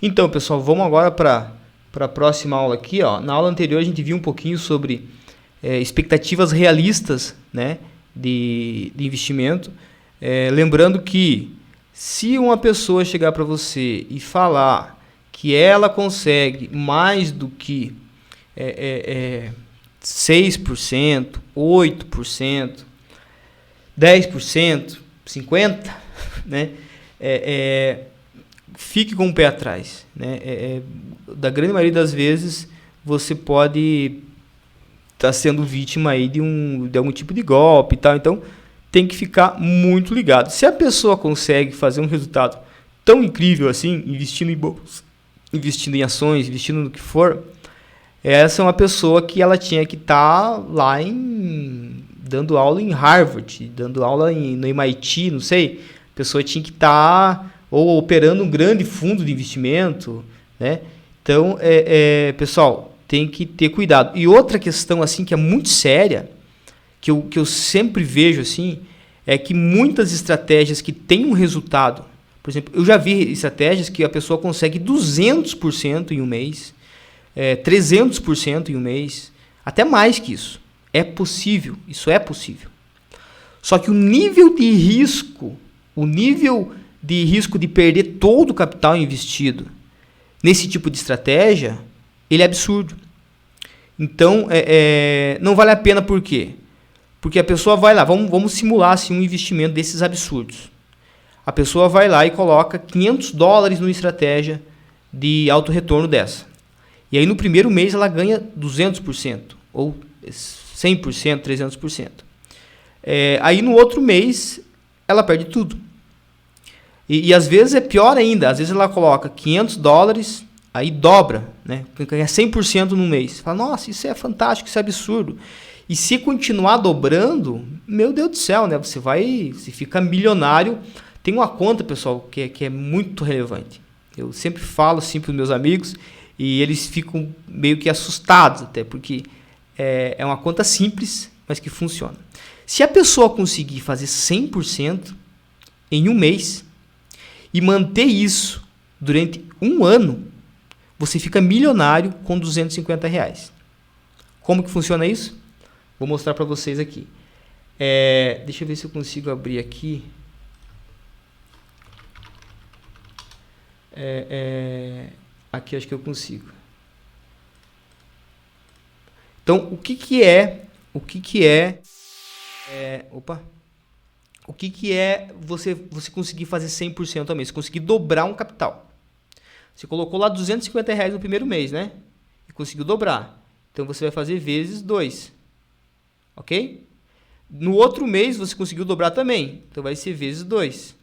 Então, pessoal, vamos agora para a próxima aula aqui. Ó. Na aula anterior a gente viu um pouquinho sobre expectativas realistas, né, de investimento. Lembrando que se uma pessoa chegar para você e falar que ela consegue mais do que 6%, 8%, 10%, 50%, né? Fique com o pé atrás, né? Da grande maioria das vezes você pode estar sendo vítima aí de algum tipo de golpe e tal, então tem que ficar muito ligado. Se a pessoa consegue fazer um resultado tão incrível assim, investindo em bolsa, investindo em ações, investindo no que for, essa é uma pessoa que ela tinha que estar lá dando aula em Harvard, dando aula no MIT, não sei. A pessoa tinha que estar ou operando um grande fundo de investimento, né? Então, pessoal, tem que ter cuidado. E outra questão assim que é muito séria, que eu sempre vejo assim, é que muitas estratégias que têm um resultado, por exemplo, eu já vi estratégias que a pessoa consegue 200% em um mês, 300% em um mês, até mais que isso. É possível, isso é possível. Só que o nível de risco de perder todo o capital investido nesse tipo de estratégia, ele é absurdo. Então, não vale a pena por quê? Porque a pessoa vai lá, vamos simular assim, um investimento desses absurdos. A pessoa vai lá e coloca $500 numa estratégia de alto retorno dessa. E aí no primeiro mês ela ganha 200%, ou 100%, 300%. Aí no outro mês ela perde tudo. E às vezes é pior ainda, às vezes ela coloca $500, aí dobra, né? Ganha 100% no mês. Fala, nossa, isso é fantástico, isso é absurdo. E se continuar dobrando, meu Deus do céu, né? Você fica milionário. Tem uma conta, pessoal, que é muito relevante. Eu sempre falo assim para os meus amigos e eles ficam meio que assustados até, porque é uma conta simples, mas que funciona. Se a pessoa conseguir fazer 100% em um mês e manter isso durante um ano, você fica milionário com R$250. Como que funciona isso? Vou mostrar para vocês aqui. Deixa eu ver se eu consigo abrir aqui. Aqui acho que eu consigo. Então, o que é você conseguir fazer 100% ao mês? Você conseguir dobrar um capital. Você colocou lá R$250 no primeiro mês, né? E conseguiu dobrar. Então, você vai fazer vezes 2. Ok? No outro mês, você conseguiu dobrar também. Então, vai ser vezes 2.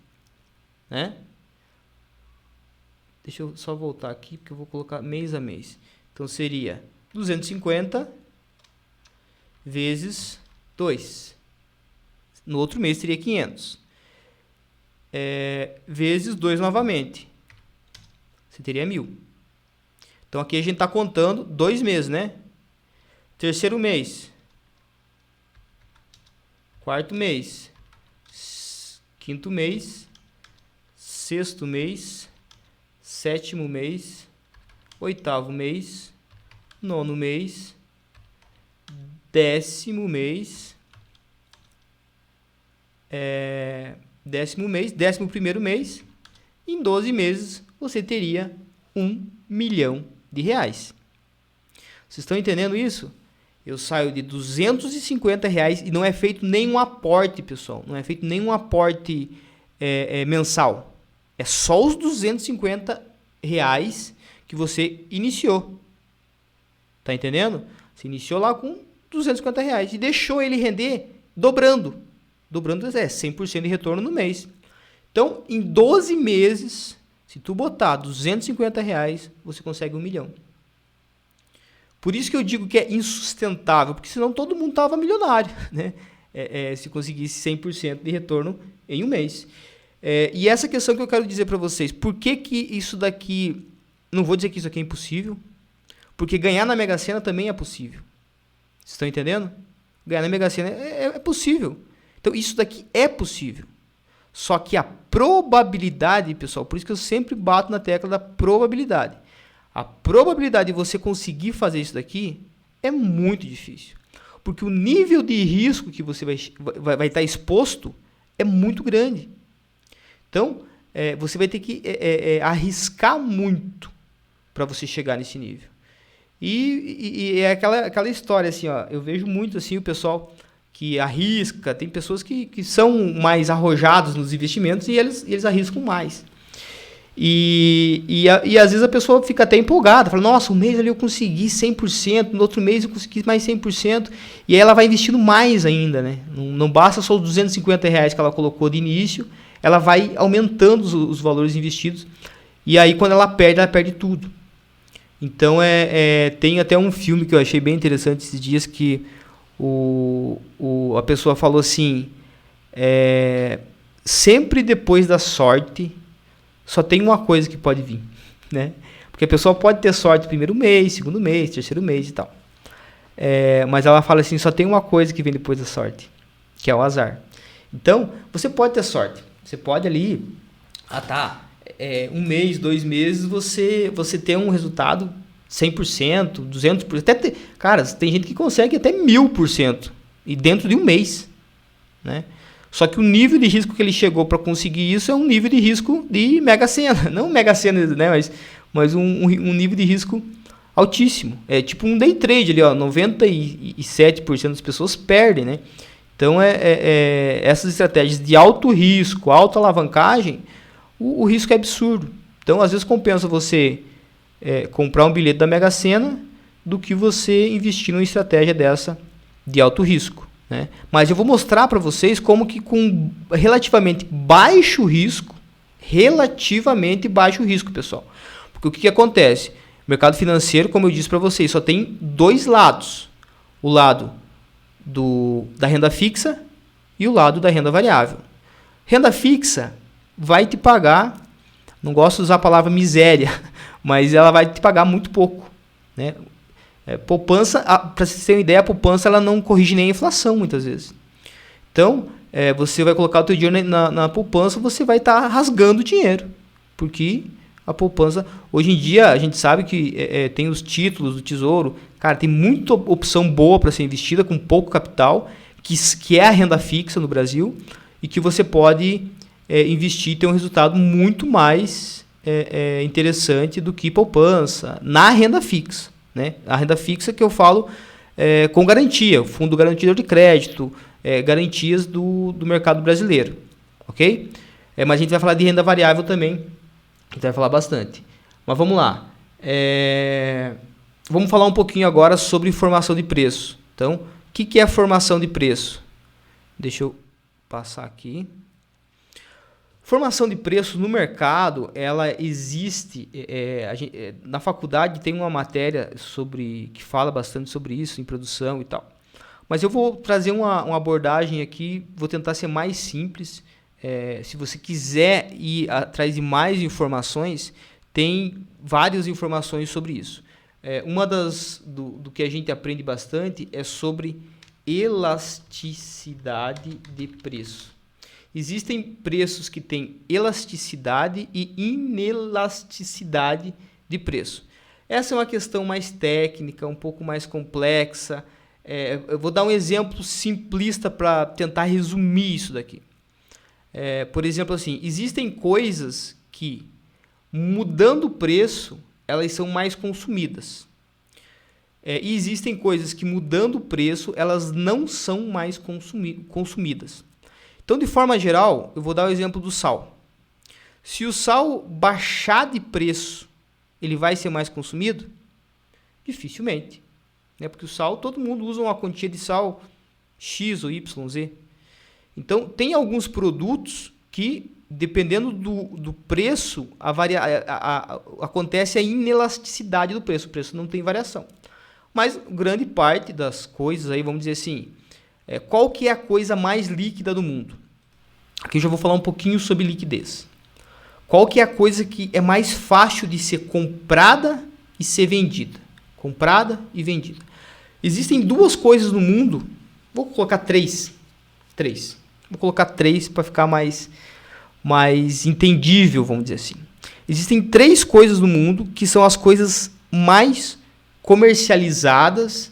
Né? Deixa eu só voltar aqui, porque eu vou colocar mês a mês. Então, seria 250 vezes 2. No outro mês, seria 500. Vezes 2 novamente. Você teria 1.000. Então, aqui a gente está contando 2 meses, né? Terceiro mês. Quarto mês. Quinto mês. Sexto mês. Sétimo mês. Oitavo mês. Nono mês. Décimo mês. Décimo primeiro mês. Em 12 meses, você teria R$1 milhão. Vocês estão entendendo isso? Eu saio de R$250 e não é feito nenhum aporte, pessoal. Não é feito nenhum aporte mensal. É só os R$250 que você iniciou. Tá entendendo? Você iniciou lá com R$250 e deixou ele render dobrando. Dobrando 100% de retorno no mês. Então, em 12 meses, se tu botar R$250, você consegue R$1 milhão. Por isso que eu digo que é insustentável, porque senão todo mundo estava milionário, né? Se conseguisse 100% de retorno em um mês. E essa questão que eu quero dizer para vocês, por que isso daqui, não vou dizer que isso aqui é impossível, porque ganhar na Mega Sena também é possível. Vocês estão entendendo? Ganhar na Mega Sena é possível. Então, isso daqui é possível. Só que a probabilidade, pessoal, por isso que eu sempre bato na tecla da probabilidade. A probabilidade de você conseguir fazer isso daqui é muito difícil. Porque o nível de risco que você vai estar exposto é muito grande. Então, você vai ter que arriscar muito para você chegar nesse nível. E é aquela história, assim, ó, eu vejo muito assim, o pessoal que arrisca, tem pessoas que são mais arrojados nos investimentos e eles arriscam mais. E às vezes a pessoa fica até empolgada, fala, nossa, um mês ali eu consegui 100%, no outro mês eu consegui mais 100%, e aí ela vai investindo mais ainda, né? Não basta só os R$250 que ela colocou de início, ela vai aumentando os valores investidos, e aí quando ela perde tudo. Então tem até um filme que eu achei bem interessante esses dias, que a pessoa falou assim, sempre depois da sorte só tem uma coisa que pode vir, né? Porque a pessoa pode ter sorte no primeiro mês, segundo mês, terceiro mês e tal. Mas ela fala assim, só tem uma coisa que vem depois da sorte, que é o azar. Então, você pode ter sorte. Você pode ali, um mês, 2 meses, você ter um resultado 100%, 200%. Cara, tem gente que consegue até 1000%. E dentro de um mês, né? Só que o nível de risco que ele chegou para conseguir isso é um nível de risco de Mega Sena. Não Mega Sena, né? Mas um nível de risco altíssimo. É tipo um day trade ali, ó. 97% das pessoas perdem, né? Então, essas estratégias de alto risco, alta alavancagem, o risco é absurdo. Então, às vezes compensa você comprar um bilhete da Mega Sena do que você investir numa estratégia dessa de alto risco. Né? Mas eu vou mostrar para vocês como que com relativamente baixo risco, pessoal. Porque o que acontece? O mercado financeiro, como eu disse para vocês, só tem 2 lados. O lado da renda fixa e o lado da renda variável. Renda fixa vai te pagar, não gosto de usar a palavra miséria, mas ela vai te pagar muito pouco. Né? Poupança, para vocês terem uma ideia, a poupança ela não corrige nem a inflação muitas vezes. Então, você vai colocar o teu dinheiro na poupança, você vai estar rasgando dinheiro. Porque a poupança, hoje em dia, a gente sabe que tem os títulos do Tesouro. Cara, tem muita opção boa para ser investida com pouco capital, que é a renda fixa no Brasil, e que você pode investir e ter um resultado muito mais interessante do que poupança na renda fixa. Né? A renda fixa que eu falo com garantia, o fundo garantidor de crédito, garantias do mercado brasileiro, ok? Mas a gente vai falar de renda variável também, a gente vai falar bastante. Mas vamos lá, vamos falar um pouquinho agora sobre formação de preço. Então, o que é a formação de preço? Deixa eu passar aqui. Formação de preço no mercado, ela existe, na faculdade tem uma matéria que fala bastante sobre isso, em produção e tal. Mas eu vou trazer uma abordagem aqui, vou tentar ser mais simples. Se você quiser ir atrás de mais informações, tem várias informações sobre isso. Uma do que a gente aprende bastante é sobre elasticidade de preço. Existem preços que têm elasticidade e inelasticidade de preço. Essa é uma questão mais técnica, um pouco mais complexa. Eu vou dar um exemplo simplista para tentar resumir isso daqui. Por exemplo, assim, existem coisas que, mudando o preço, elas são mais consumidas. E existem coisas que, mudando o preço, elas não são mais consumidas. Então, de forma geral, eu vou dar o exemplo do sal. Se o sal baixar de preço, ele vai ser mais consumido? Dificilmente. Né? Porque o sal, todo mundo usa uma quantia de sal X ou Y, Z. Então, tem alguns produtos que, dependendo do preço, acontece a inelasticidade do preço. O preço não tem variação. Mas grande parte das coisas, aí, vamos dizer assim, qual que é a coisa mais líquida do mundo? Aqui eu já vou falar um pouquinho sobre liquidez. Qual que é a coisa que é mais fácil de ser comprada e ser vendida? Comprada e vendida. Existem 2 coisas no mundo, vou colocar 3. Vou colocar 3 para ficar mais mais entendível, vamos dizer assim. Existem 3 coisas no mundo que são as coisas mais comercializadas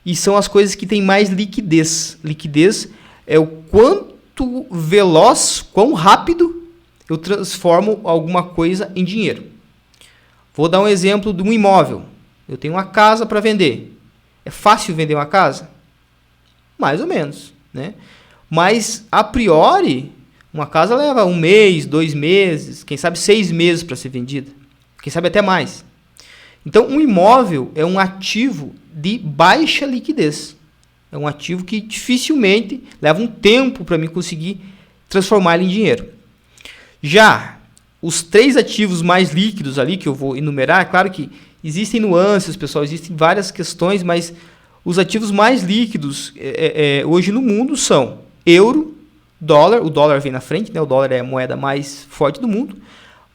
e são as coisas que têm mais liquidez. Liquidez é o quanto veloz, quão rápido eu transformo alguma coisa em dinheiro. Vou dar um exemplo de um imóvel. Eu tenho uma casa para vender. É fácil vender uma casa? Mais ou menos, né? Mas, a priori, uma casa leva 1 mês, 2 meses, quem sabe 6 meses para ser vendida. Quem sabe até mais. Então, um imóvel é um ativo de baixa liquidez. É um ativo que dificilmente leva um tempo para mim conseguir transformar ele em dinheiro. Já os 3 ativos mais líquidos ali que eu vou enumerar, é claro que existem nuances, pessoal, existem várias questões, mas os ativos mais líquidos hoje no mundo são euro, dólar, o dólar vem na frente, né? O dólar é a moeda mais forte do mundo,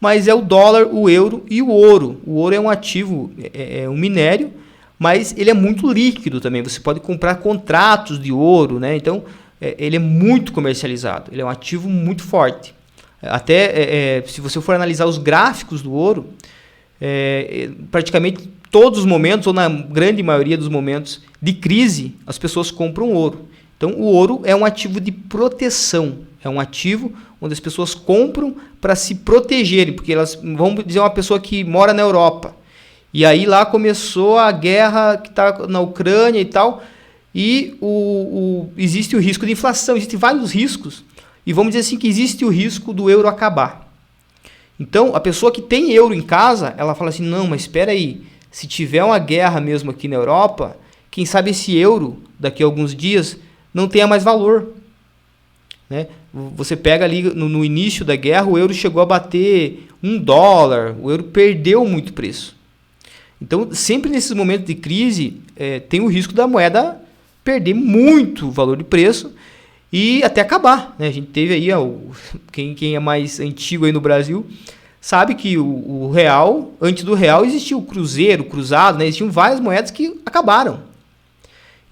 mas é o dólar, o euro e o ouro. O ouro é um ativo, é um minério, mas ele é muito líquido também. Você pode comprar contratos de ouro, né? Então, ele é muito comercializado. Ele é um ativo muito forte. Até se você for analisar os gráficos do ouro, praticamente todos os momentos, ou na grande maioria dos momentos de crise, as pessoas compram ouro. Então, o ouro é um ativo de proteção. É um ativo onde as pessoas compram para se protegerem. Porque elas, vamos dizer, uma pessoa que mora na Europa. E aí lá começou a guerra que está na Ucrânia e tal. E existe o risco de inflação. Existem vários riscos. E vamos dizer assim que existe o risco do euro acabar. Então, a pessoa que tem euro em casa, ela fala assim, não, mas espera aí. Se tiver uma guerra mesmo aqui na Europa, quem sabe esse euro, daqui a alguns dias, não tenha mais valor. Né? Você pega ali no início da guerra, o euro chegou a bater $1, o euro perdeu muito preço. Então, sempre nesses momentos de crise, tem o risco da moeda perder muito o valor de preço e até acabar. Né? A gente teve aí, quem é mais antigo aí no Brasil, sabe que o real, antes do real existia o cruzeiro, o cruzado, né? Existiam várias moedas que acabaram.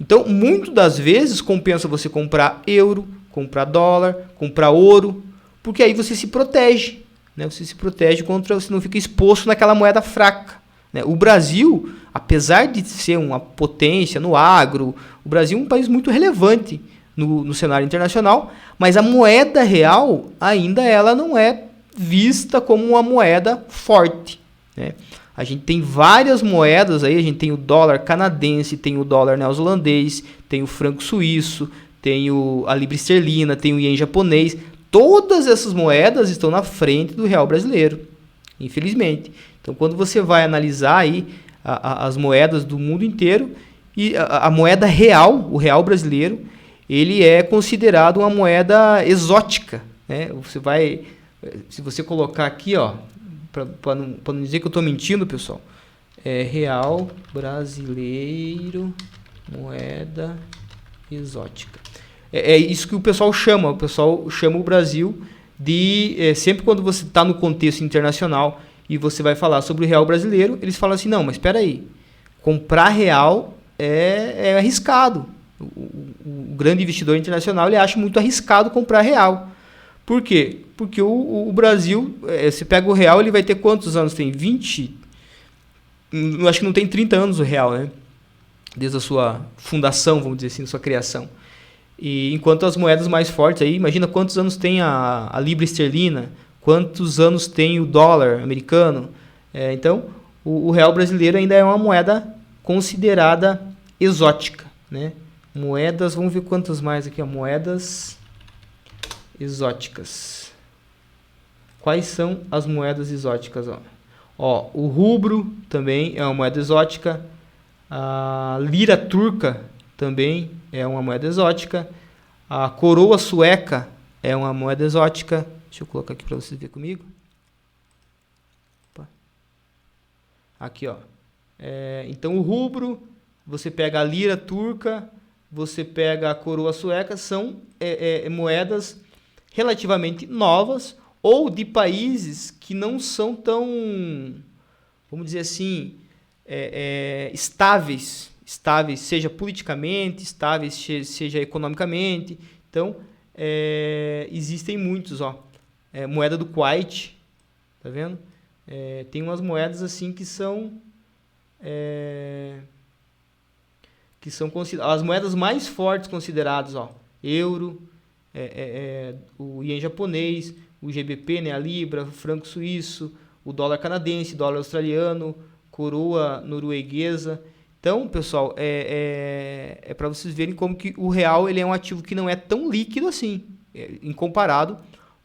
Então, muitas das vezes, compensa você comprar euro, comprar dólar, comprar ouro, porque aí você se protege. Né? Você se protege contra, você não fica exposto naquela moeda fraca. Né? O Brasil, apesar de ser uma potência no agro, o Brasil é um país muito relevante no cenário internacional, mas a moeda real ainda ela não é vista como uma moeda forte. Né? A gente tem várias moedas aí, a gente tem o dólar canadense, tem o dólar neozelandês, tem o franco suíço, tem a libra esterlina, tem o ien japonês. Todas essas moedas estão na frente do real brasileiro, infelizmente. Então, quando você vai analisar aí as moedas do mundo inteiro, e a moeda real, o real brasileiro, ele é considerado uma moeda exótica. Né? Se você colocar aqui, ó, para não dizer que eu estou mentindo, pessoal, real brasileiro, moeda exótica. É isso que o pessoal chama. O pessoal chama o Brasil de... sempre quando você está no contexto internacional e você vai falar sobre o real brasileiro, eles falam assim, não, mas espera aí, comprar real é arriscado. O grande investidor internacional ele acha muito arriscado comprar real. Por quê? Porque o Brasil, você pega o real, ele vai ter quantos anos? Tem 20? Acho que não tem 30 anos o real, né? Desde a sua fundação, vamos dizer assim, sua criação. E enquanto as moedas mais fortes, aí, imagina quantos anos tem a libra esterlina, quantos anos tem o dólar americano. Então, o real brasileiro ainda é uma moeda considerada exótica. Né? Moedas, vamos ver quantas mais aqui, ó, moedas exóticas. Quais são as moedas exóticas? O rubro também é uma moeda exótica. A lira turca também é uma moeda exótica. A coroa sueca é uma moeda exótica. Deixa eu colocar aqui para vocês verem comigo. Opa. Aqui, ó. Então, o rubro, você pega a lira turca, você pega a coroa sueca, são moedas relativamente novas ou de países que não são tão, vamos dizer assim, estáveis, seja politicamente, estáveis, seja economicamente. Então, existem muitos. moeda do Kuwait, tá vendo? Tem umas moedas assim que são as moedas mais fortes consideradas, ó, euro, o ien japonês, o GBP, né, a libra, o franco suíço, o dólar canadense, dólar australiano, coroa norueguesa. Então, pessoal, para vocês verem como que o real ele é um ativo que não é tão líquido assim, em comparado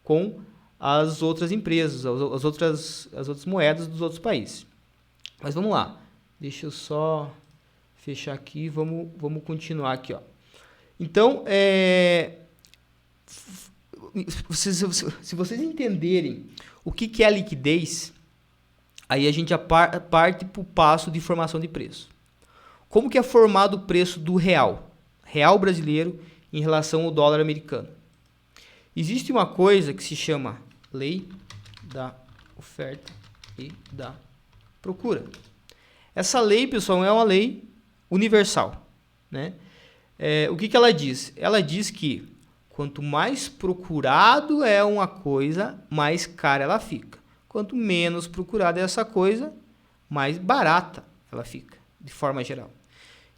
com as outras empresas, as outras moedas dos outros países. Mas vamos lá. Deixa eu só fechar aqui, vamos continuar aqui, ó. Então, se vocês entenderem o que é a liquidez, aí a gente já parte para o passo de formação de preço. Como que é formado o preço do real brasileiro em relação ao dólar americano? Existe uma coisa que se chama lei da oferta e da procura. Essa lei, pessoal, é uma lei universal, né? O que ela diz? Ela diz que quanto mais procurado é uma coisa, mais cara ela fica. Quanto menos procurada é essa coisa, mais barata ela fica, de forma geral.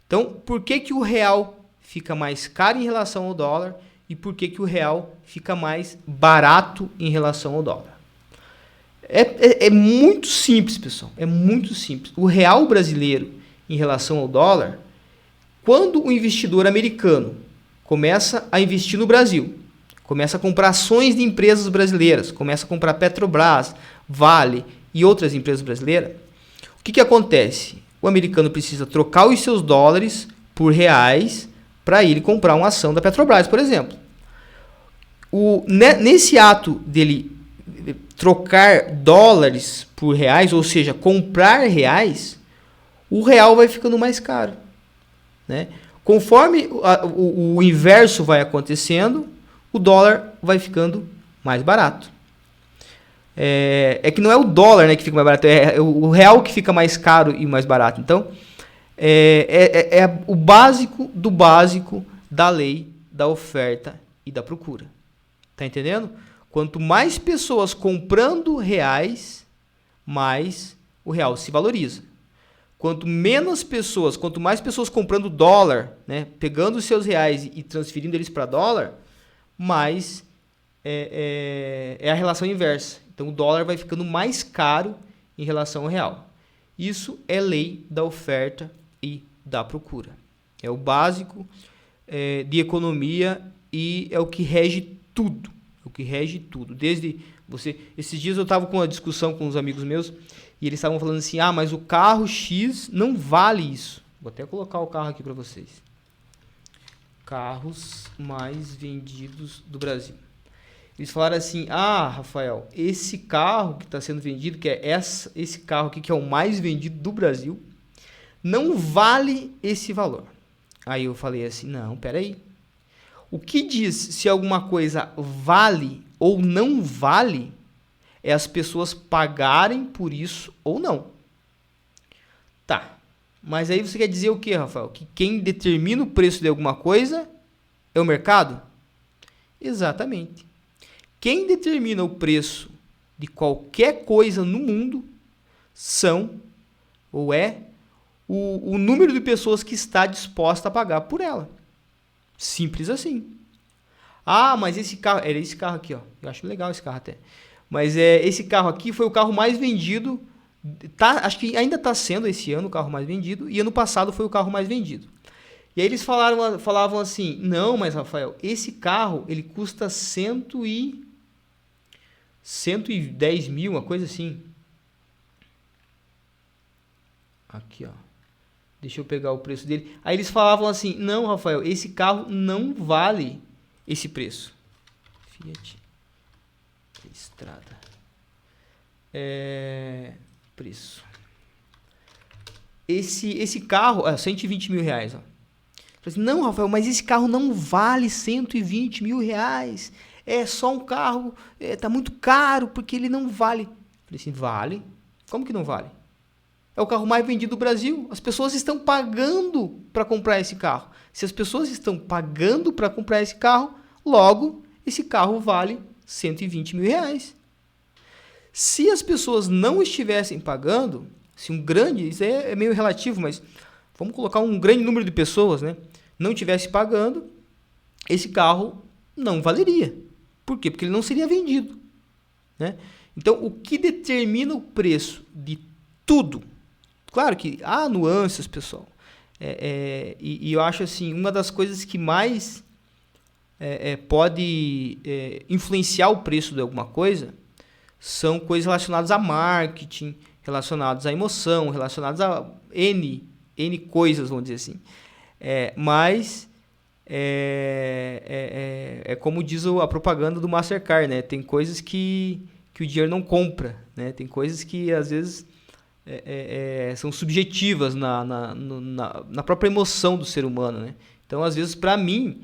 Então, por que o real fica mais caro em relação ao dólar e por que o real fica mais barato em relação ao dólar? É muito simples, pessoal. É muito simples. O real brasileiro em relação ao dólar, quando o investidor americano começa a investir no Brasil, começa a comprar ações de empresas brasileiras, começa a comprar Petrobras, Vale e outras empresas brasileiras, o que acontece? O americano precisa trocar os seus dólares por reais para ele comprar uma ação da Petrobras, por exemplo. Nesse ato dele trocar dólares por reais, ou seja, comprar reais, o real vai ficando mais caro, né? Conforme o inverso vai acontecendo, o dólar vai ficando mais barato. Que não é o dólar, né, que fica mais barato, é o real que fica mais caro e mais barato. Então, o básico do básico da lei da oferta e da procura. Tá entendendo? Quanto mais pessoas comprando reais, mais o real se valoriza. Quanto mais pessoas comprando dólar, né, pegando os seus reais e transferindo eles para dólar, mais é a relação inversa. Então, o dólar vai ficando mais caro em relação ao real. Isso é lei da oferta e da procura. É o básico de economia e é o que rege tudo. O que rege tudo. Desde você... Esses dias eu estava com uma discussão com uns amigos meus e eles estavam falando assim, mas o carro X não vale isso. Vou até colocar o carro aqui para vocês. Carros mais vendidos do Brasil. Eles falaram assim, Rafael, esse carro que está sendo vendido, que é esse carro aqui que é o mais vendido do Brasil, não vale esse valor. Aí eu falei assim, não, peraí. O que diz se alguma coisa vale ou não vale é as pessoas pagarem por isso ou não. Tá, mas aí você quer dizer o que, Rafael? Que quem determina o preço de alguma coisa é o mercado? Exatamente. Quem determina o preço de qualquer coisa no mundo é o número de pessoas que está disposta a pagar por ela. Simples assim. Mas esse carro... Era esse carro aqui, ó. Eu acho legal esse carro até. Mas esse carro aqui foi o carro mais vendido. Acho que ainda está sendo esse ano o carro mais vendido. E ano passado foi o carro mais vendido. E aí eles falavam assim, não, mas Rafael, esse carro ele custa 110 mil, uma coisa assim. Aqui, ó. Deixa eu pegar o preço dele. Aí eles falavam assim, não, Rafael, esse carro não vale esse preço. Fiat Estrada. Preço. Esse carro, 120 mil reais, ó. Assim, não, Rafael, mas esse carro não vale 120 mil reais. É só um carro, tá muito caro, porque ele não vale. Falei assim, vale? Como que não vale? É o carro mais vendido do Brasil. As pessoas estão pagando para comprar esse carro. Se as pessoas estão pagando para comprar esse carro, logo, esse carro vale 120 mil reais. Se as pessoas não estivessem pagando, se um grande, isso é meio relativo, mas vamos colocar um grande número de pessoas, né, não estivesse pagando, esse carro não valeria. Por quê? Porque ele não seria vendido, né? Então, o que determina o preço de tudo, claro que há nuances, pessoal, e eu acho assim, uma das coisas que mais pode influenciar o preço de alguma coisa são coisas relacionadas a marketing, relacionadas à emoção, relacionadas a N coisas, vamos dizer assim. Mas como diz a propaganda do Mastercard, né? Tem coisas que o dinheiro não compra, né? Tem coisas que às vezes são subjetivas na própria emoção do ser humano, né? Então, às vezes, para mim,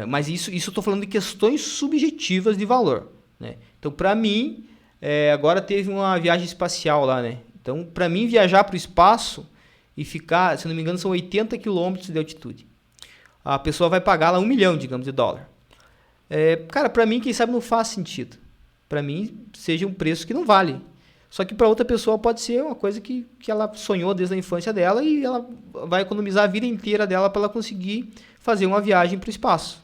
mas isso eu estou falando de questões subjetivas de valor, né? Então, para mim, agora teve uma viagem espacial lá, né? Então, para mim, viajar para o espaço e ficar, se não me engano, são 80 quilômetros de altitude. A pessoa vai pagar lá 1 milhão, digamos, de dólar. Cara, para mim, quem sabe não faz sentido. Para mim, seja um preço que não vale. Só que para outra pessoa pode ser uma coisa que ela sonhou desde a infância dela e ela vai economizar a vida inteira dela para ela conseguir fazer uma viagem para o espaço.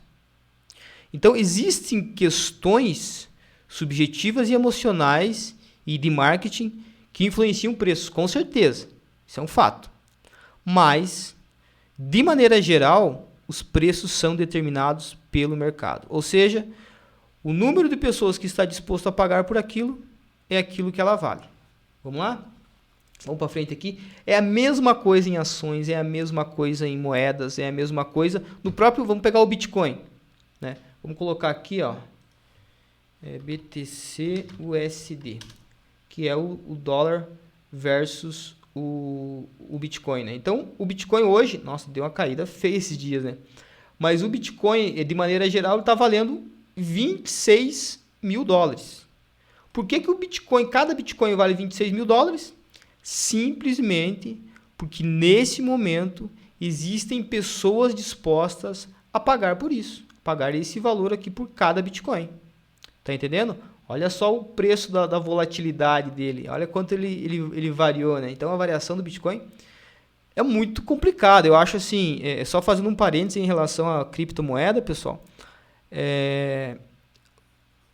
Então, existem questões subjetivas e emocionais e de marketing que influenciam preços, com certeza. Isso é um fato. Mas, de maneira geral, os preços são determinados pelo mercado. Ou seja, o número de pessoas que está disposto a pagar por aquilo é aquilo que ela vale. Vamos lá? Vamos para frente aqui. É a mesma coisa em ações, é a mesma coisa em moedas, é a mesma coisa no próprio, vamos pegar o Bitcoin, né? Vamos colocar aqui, ó, BTC USD, que é o dólar versus o Bitcoin, né? Então, o Bitcoin hoje, nossa, deu uma caída feia esses dias, né? Mas o Bitcoin, de maneira geral, está valendo 26 mil dólares. Por que o Bitcoin, cada Bitcoin vale 26 mil dólares? Simplesmente porque nesse momento existem pessoas dispostas a pagar por isso, pagar esse valor aqui por cada Bitcoin. Tá entendendo? Olha só o preço da volatilidade dele, olha quanto ele variou, né? Então a variação do Bitcoin é muito complicado. Eu acho assim, só fazendo um parênteses em relação à criptomoeda, pessoal,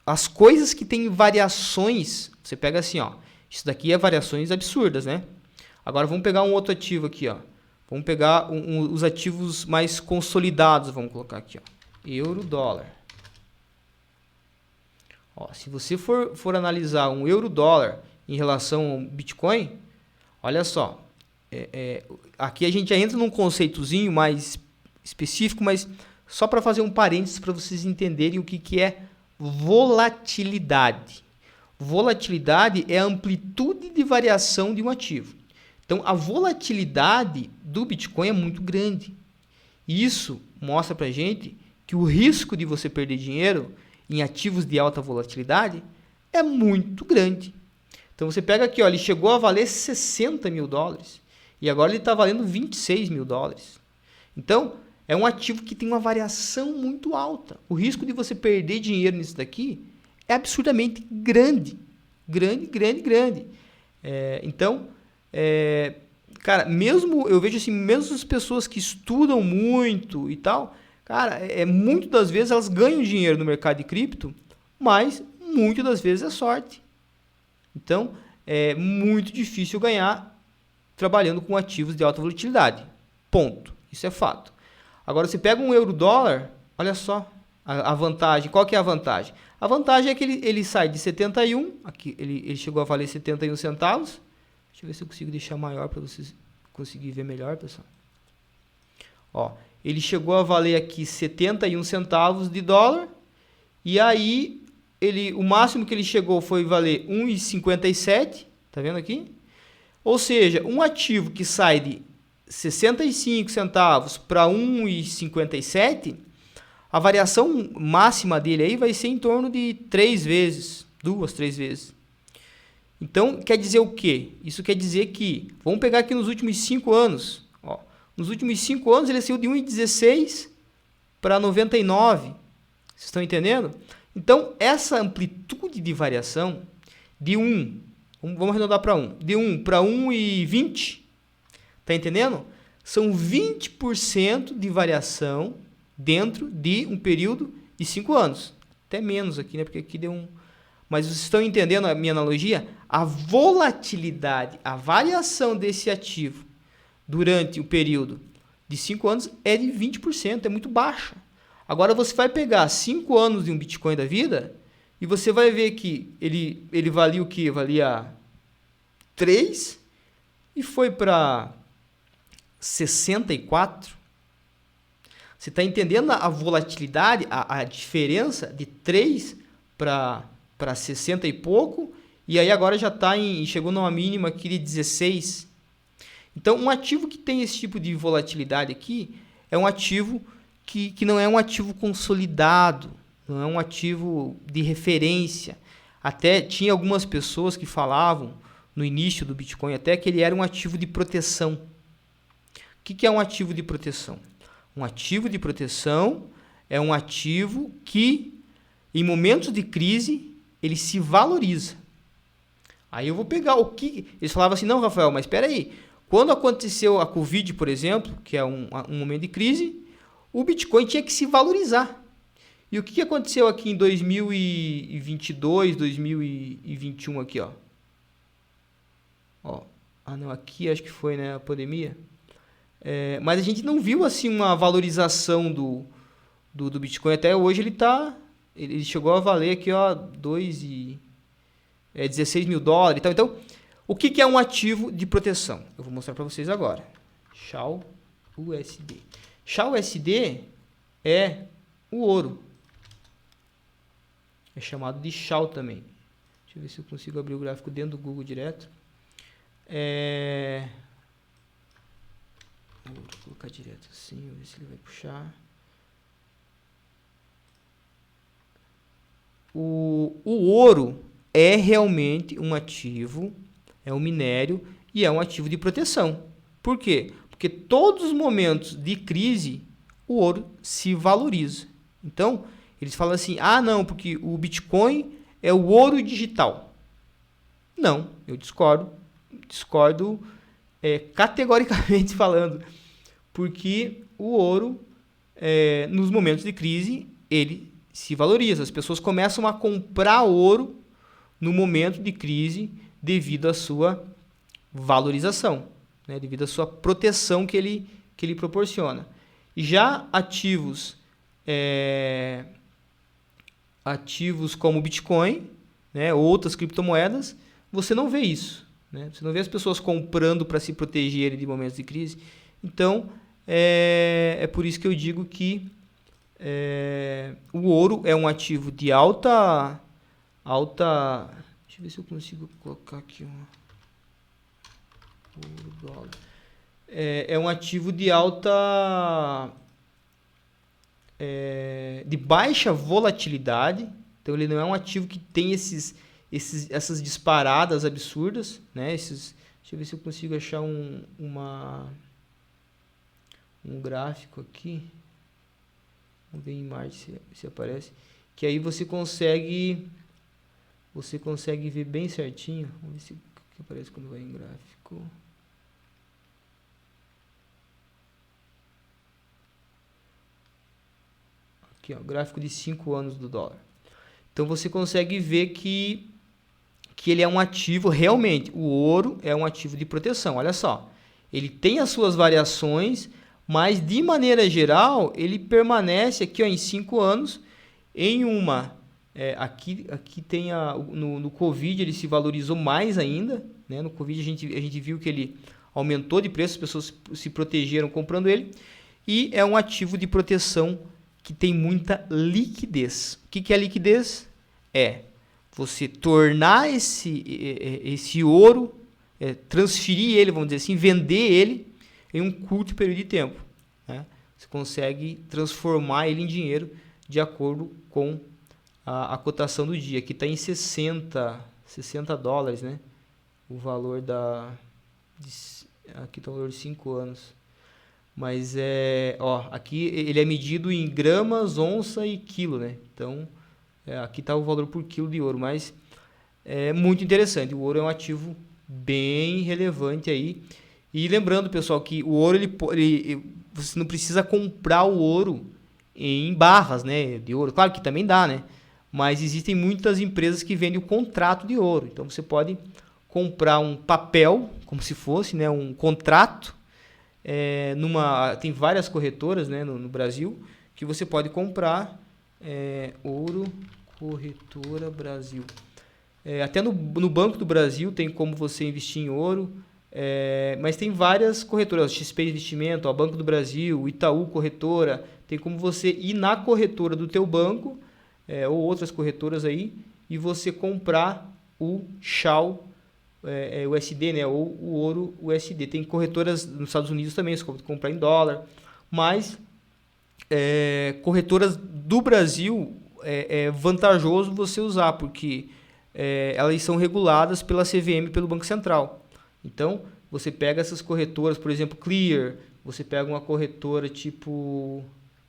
as coisas que têm variações, você pega assim, ó, isso daqui é variações absurdas, né? Agora vamos pegar um outro ativo aqui, ó. Vamos pegar os ativos mais consolidados, vamos colocar aqui, ó. Euro, dólar. Ó, se você for analisar um euro dólar em relação ao Bitcoin, olha só, aqui a gente já entra num conceitozinho mais específico, mas só para fazer um parênteses para vocês entenderem o que é volatilidade. Volatilidade é a amplitude de variação de um ativo. Então, a volatilidade do Bitcoin é muito grande. Isso mostra para a gente que o risco de você perder dinheiro em ativos de alta volatilidade é muito grande. Então, você pega aqui, ó, ele chegou a valer 60 mil dólares e agora ele está valendo 26 mil dólares. Então, é um ativo que tem uma variação muito alta. O risco de você perder dinheiro nisso daqui é absurdamente grande. Grande. Então, cara, mesmo eu vejo assim, mesmo as pessoas que estudam muito e tal, cara, muitas das vezes elas ganham dinheiro no mercado de cripto, mas muitas das vezes é sorte. Então, é muito difícil ganhar trabalhando com ativos de alta volatilidade. Ponto. Isso é fato. Agora, você pega um euro-dólar, olha só a vantagem. Qual que é a vantagem? A vantagem é que ele sai de 71, aqui ele chegou a valer 71 centavos. Deixa eu ver se eu consigo deixar maior para vocês conseguirem ver melhor, pessoal. Ó, ele chegou a valer aqui 71 centavos de dólar, e aí o máximo que ele chegou foi valer 1,57, tá vendo aqui? Ou seja, um ativo que sai de 65 centavos para 1,57, a variação máxima dele aí vai ser em torno de 3 vezes, 2, 3 vezes. Então, quer dizer o quê? Isso quer dizer que, vamos pegar aqui nos últimos 5 anos, ó, nos últimos 5 anos ele saiu de 1,16 para 99, vocês estão entendendo? Então, essa amplitude de variação de 1, vamos arredondar para 1, de 1 para 1,20, tá entendendo? São 20% de variação dentro de um período de 5 anos. Até menos aqui, né? Porque aqui deu um... Mas vocês estão entendendo a minha analogia? A volatilidade, a variação desse ativo durante o período de 5 anos é de 20%, é muito baixa. Agora você vai pegar 5 anos de um Bitcoin da vida e você vai ver que ele valia o quê? Valia 3 e foi para 64. Você está entendendo a volatilidade, a diferença de 3 para 60 e pouco, e aí agora já chegou numa mínima aqui de 16. Então, um ativo que tem esse tipo de volatilidade aqui é um ativo que não é um ativo consolidado, não é um ativo de referência. Até tinha algumas pessoas que falavam no início do Bitcoin até que ele era um ativo de proteção. O que é um ativo de proteção? Um ativo de proteção é um ativo que, em momentos de crise, ele se valoriza. Aí eu vou pegar o que... Eles falavam assim, não, Rafael, mas espera aí. Quando aconteceu a Covid, por exemplo, que é um momento de crise, o Bitcoin tinha que se valorizar. E o que aconteceu aqui em 2022, 2021 aqui, ó? Não, aqui acho que foi, né, a pandemia. Mas a gente não viu assim uma valorização do Bitcoin. Até hoje ele chegou a valer aqui, ó, 16 mil dólares e tal. Então, o que é um ativo de proteção? Eu vou mostrar para vocês agora. SHA-USD. SHA-USD é o ouro. É chamado de SHA também. Deixa eu ver se eu consigo abrir o gráfico dentro do Google direto. Vou colocar direto assim, vou ver se ele vai puxar. O ouro é realmente um ativo, é um minério e é um ativo de proteção. Por quê? Porque todos os momentos de crise, o ouro se valoriza. Então, eles falam assim, não, porque o Bitcoin é o ouro digital. Não, eu discordo categoricamente falando, porque o ouro, nos momentos de crise, ele se valoriza. As pessoas começam a comprar ouro no momento de crise devido à sua valorização, né? Devido à sua proteção que ele proporciona. Já ativos como o Bitcoin, né, outras criptomoedas, você não vê isso, né? Você não vê as pessoas comprando para se protegerem de momentos de crise. Então, é por isso que eu digo que o ouro é um ativo de alta... Deixa eu ver se eu consigo colocar aqui ouro, dólar. É um ativo de alta... de baixa volatilidade. Então, ele não é um ativo que tem essas disparadas absurdas, né? Deixa eu ver se eu consigo achar um gráfico aqui. Vamos ver em Marte se aparece. Que aí você consegue ver bem certinho. Vamos ver se aparece quando vai em gráfico. Aqui, ó, gráfico de 5 anos do dólar. Então você consegue ver que ele é um ativo, realmente, o ouro é um ativo de proteção. Olha só, ele tem as suas variações, mas de maneira geral, ele permanece aqui, ó, em 5 anos, em uma... aqui tem no Covid ele se valorizou mais ainda, né? No Covid a gente viu que ele aumentou de preço, as pessoas se protegeram comprando ele, e é um ativo de proteção que tem muita liquidez. O que é liquidez? Você tornar esse ouro, transferir ele, vamos dizer assim, vender ele em um curto período de tempo, né? Você consegue transformar ele em dinheiro de acordo com a cotação do dia. Aqui está em 60 dólares, né? O valor aqui está o valor de 5 anos. Mas aqui ele é medido em gramas, onça e quilo, né? Então, Aqui está o valor por quilo de ouro, mas é muito interessante. O ouro é um ativo bem relevante aí. E lembrando, pessoal, que o ouro, você não precisa comprar o ouro em barras, né, de ouro. Claro que também dá, né? Mas existem muitas empresas que vendem o contrato de ouro. Então você pode comprar um papel, como se fosse, né, um contrato. Tem várias corretoras, né, no Brasil que você pode comprar ouro, corretora Brasil. Até no Banco do Brasil tem como você investir em ouro. Mas tem várias corretoras, XP Investimento, Banco do Brasil, Itaú Corretora. Tem como você ir na corretora do teu banco, ou outras corretoras aí, e você comprar o SHAL USD, né, ou o ouro USD. Tem corretoras nos Estados Unidos também, você pode comprar em dólar, mas corretoras do Brasil é vantajoso você usar, porque elas são reguladas pela CVM, pelo Banco Central. Então, você pega essas corretoras, por exemplo, Clear, você pega uma corretora tipo...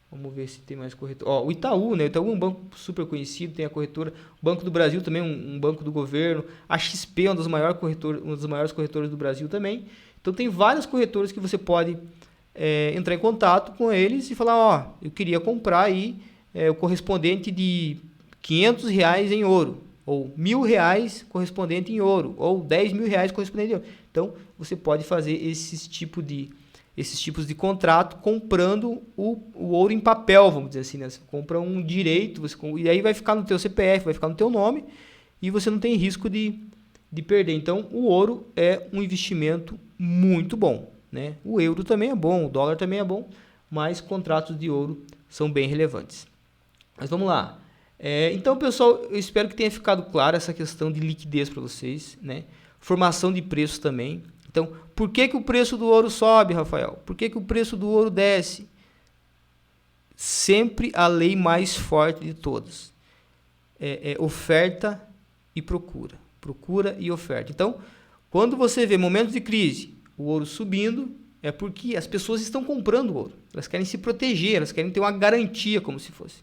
Vamos ver se tem mais corretora. O Itaú, né? O Itaú é um banco super conhecido, tem a corretora. O Banco do Brasil também, um banco do governo. A XP é uma das maiores corretoras do Brasil também. Então, tem várias corretoras que você pode entrar em contato com eles e falar, eu queria comprar aí o correspondente de R$500 em ouro, ou R$1.000 correspondente em ouro, ou R$10.000 correspondente em ouro. Então, você pode fazer esses tipos de contrato comprando o ouro em papel, vamos dizer assim, né? Você compra um direito, e aí vai ficar no teu CPF, vai ficar no teu nome, e você não tem risco de perder. Então, o ouro é um investimento muito bom, né? O euro também é bom, o dólar também é bom, mas contratos de ouro são bem relevantes. Mas vamos lá. Então, pessoal, eu espero que tenha ficado claro essa questão de liquidez para vocês, né? Formação de preço também. Então, por que o preço do ouro sobe, Rafael? Por que o preço do ouro desce? Sempre a lei mais forte de todas. Oferta e procura. Procura e oferta. Então, quando você vê momentos de crise, o ouro subindo, é porque as pessoas estão comprando ouro. Elas querem se proteger, elas querem ter uma garantia, como se fosse.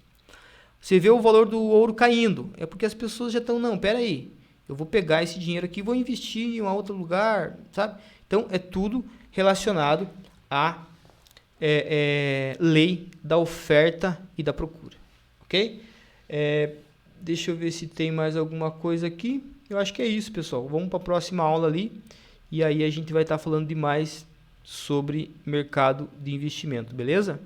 Você vê o valor do ouro caindo, é porque as pessoas já estão, não, peraí, eu vou pegar esse dinheiro aqui e vou investir em um outro lugar, sabe? Então, é tudo relacionado à lei da oferta e da procura, ok? Deixa eu ver se tem mais alguma coisa aqui. Eu acho que é isso, pessoal. Vamos para a próxima aula ali, e aí a gente vai estar falando de mais sobre mercado de investimento, beleza?